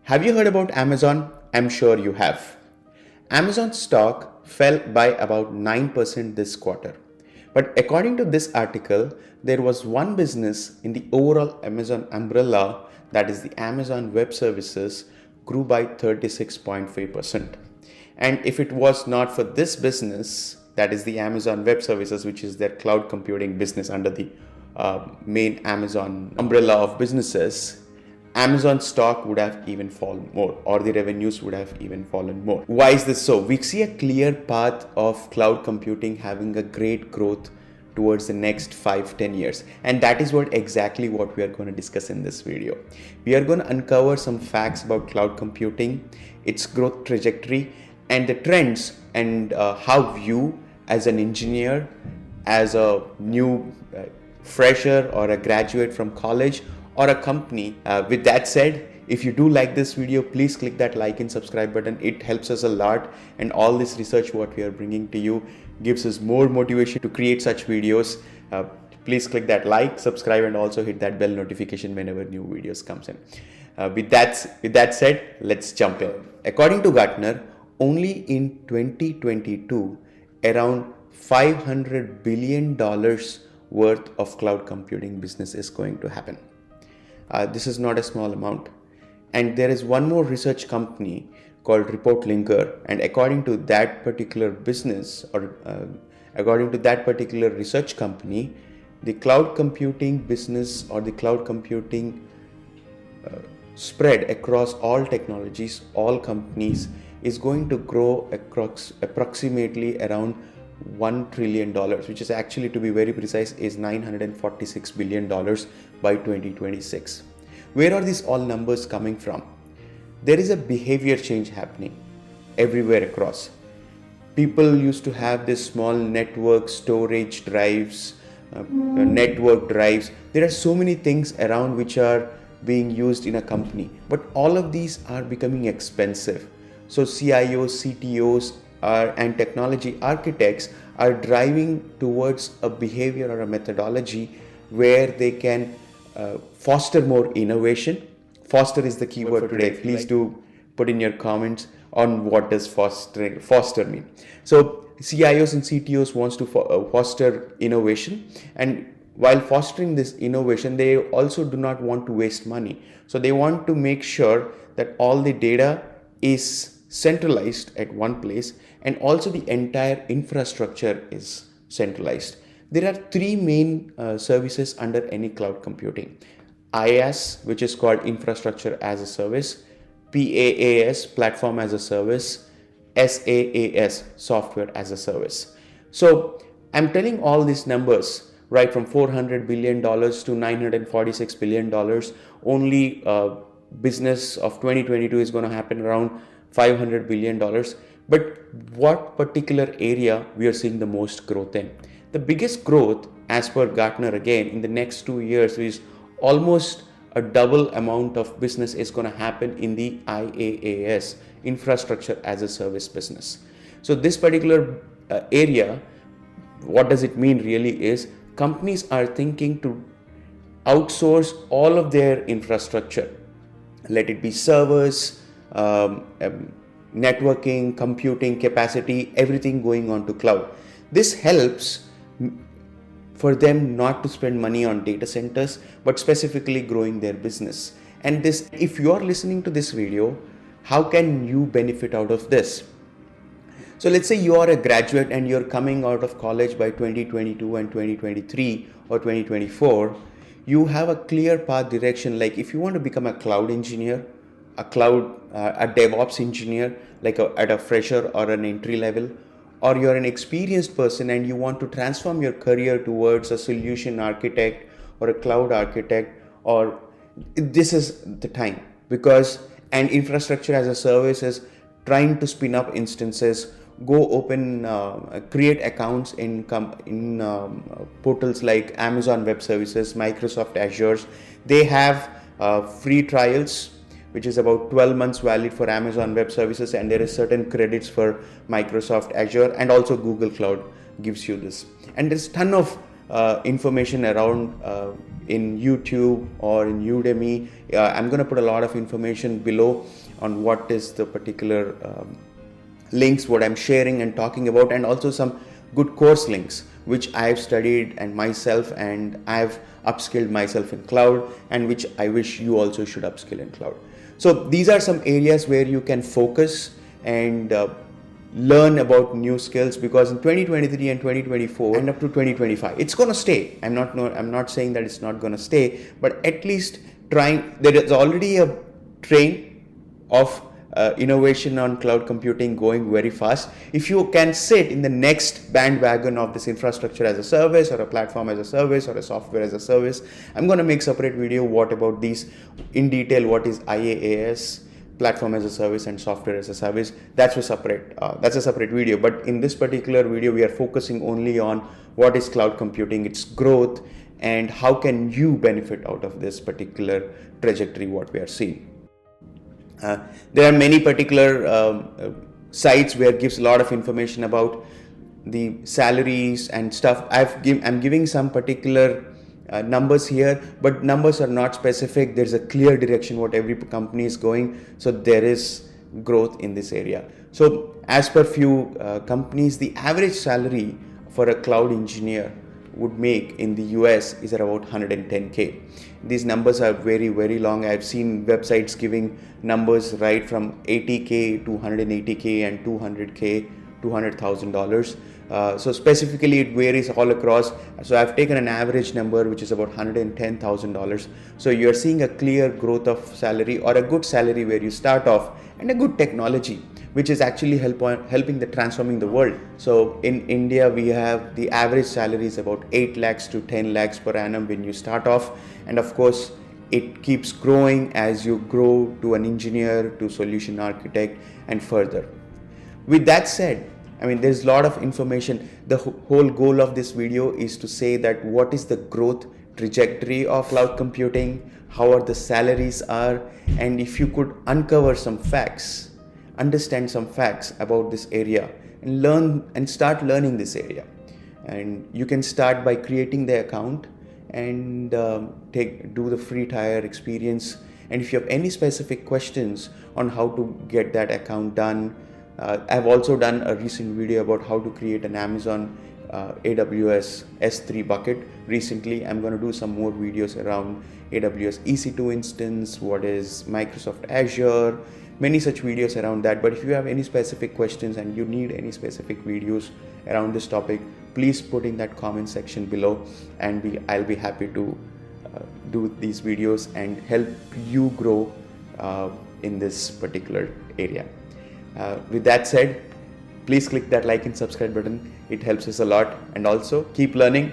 Have you heard about Amazon? I'm sure you have. Amazon stock fell by about 9% this quarter. But according to this article, there was one business in the overall Amazon umbrella, that is the Amazon Web Services, grew by 36.5%. And if it was not for this business, that is the Amazon Web Services, which is their cloud computing business under the main Amazon umbrella of businesses, Amazon stock would have even fallen more, or the revenues would have even fallen more. Why is this so? We see a clear path of cloud computing having a great growth towards the next 5-10 years, and that is exactly what we are going to discuss in this video. We are going to uncover some facts about cloud computing, its growth trajectory, and the trends, and how you as an engineer, as a new fresher or a graduate from college or a company. With that said, if you do like this video, please click that like and subscribe button. It helps us a lot, and all this research what we are bringing to you gives us more motivation to create such videos. Please click that like, subscribe, and also hit that bell notification whenever new videos comes in. With that said, let's jump in. According to Gartner, only in 2022, around $500 billion worth of cloud computing business is going to happen. This is not a small amount. And there is one more research company called Report Linker, and according to that particular business, or according to that particular research company, the cloud computing business, or the cloud computing spread across all technologies, all companies, is going to grow approximately around $1 trillion, which is actually, to be very precise, is $946 billion by 2026. Where are these all numbers coming from? There is a behavior change happening everywhere across. People used to have this small network storage drives, network drives. There are so many things around which are being used in a company, but all of these are becoming expensive. So CIOs, CTOs, and technology architects are driving towards a behavior or a methodology where they can foster more innovation. Foster is the keyword today. Please do put in your comments on what does foster mean. So CIOs and CTOs wants to foster innovation, and while fostering this innovation, they also do not want to waste money. So they want to make sure that all the data is centralized at one place, and also the entire infrastructure is centralized. There are three main services under any cloud computing: IaaS, which is called infrastructure as a service; PaaS, platform as a service; SaaS, software as a service. So I'm telling all these numbers, right from $400 billion to $946 billion. Only business of 2022 is going to happen around $500 billion. But what particular area we are seeing the most growth in? The biggest growth, as per Gartner again, in the next 2 years is almost a double amount of business is going to happen in the IaaS, infrastructure as a service business. So this particular area, what does it mean really is companies are thinking to outsource all of their infrastructure. Let it be servers, networking, computing capacity, everything going on to cloud. This helps for them not to spend money on data centers, but specifically growing their business. And this, if you are listening to this video, how can you benefit out of this? So let's say you are a graduate and you're coming out of college by 2022 and 2023 or 2024. You have a clear path direction. Like if you want to become a cloud engineer, a DevOps engineer, like at a fresher or an entry level, or you're an experienced person and you want to transform your career towards a solution architect or a cloud architect, or this is the time, because an infrastructure as a service is trying to spin up instances, go open, create accounts in portals like Amazon Web Services, Microsoft Azure. They have free trials, which is about 12 months valid for Amazon Web Services, and there is certain credits for Microsoft Azure, and also Google Cloud gives you this. And there's ton of information around in YouTube or in Udemy. I'm going to put a lot of information below on what is the particular links, what I'm sharing and talking about, and also some good course links which I've studied and myself, and I've upskilled myself in cloud, and which I wish you also should upskill in cloud. So these are some areas where you can focus and learn about new skills, because in 2023 and 2024 and up to 2025 it's going to stay. I'm not saying that it's not going to stay, but at least there is already a train of innovation on cloud computing going very fast. If you can sit in the next bandwagon of this infrastructure as a service, or a platform as a service, or a software as a service, I'm going to make separate video what about these in detail. What is IaaS, platform as a service, and software as a service? That's a separate video. But in this particular video we are focusing only on what is cloud computing, its growth, and how can you benefit out of this particular trajectory what we are seeing. There are many particular sites where it gives a lot of information about the salaries and stuff. I'm giving some particular numbers here, but numbers are not specific. There's a clear direction what every company is going, so there is growth in this area. So as per few companies, the average salary for a cloud engineer would make in the US is about 110K. These numbers are very, very long. I've seen websites giving numbers right from 80K to 180K and 200K, $200,000. So specifically it varies all across. So I've taken an average number which is about $110,000. So you're seeing a clear growth of salary, or a good salary where you start off, and a good technology which is actually helping the transforming the world. So in India we have the average salary is about 8 lakhs to 10 lakhs per annum when you start off, and of course it keeps growing as you grow to an engineer, to solution architect, and further. With that said, I mean, there's a lot of information. The whole goal of this video is to say that what is the growth trajectory of cloud computing, how are the salaries are, and if you could uncover some facts, understand some facts about this area, and learn and start learning this area. And you can start by creating the account and do the free trial experience. And if you have any specific questions on how to get that account done, I've also done a recent video about how to create an Amazon AWS S3 bucket recently. I'm going to do some more videos around AWS EC2 instance, what is Microsoft Azure, many such videos around that. But if you have any specific questions and you need any specific videos around this topic, please put in that comment section below, and I'll be happy to do these videos and help you grow in this particular area. With that said, please click that like and subscribe button. It helps us a lot, and also keep learning.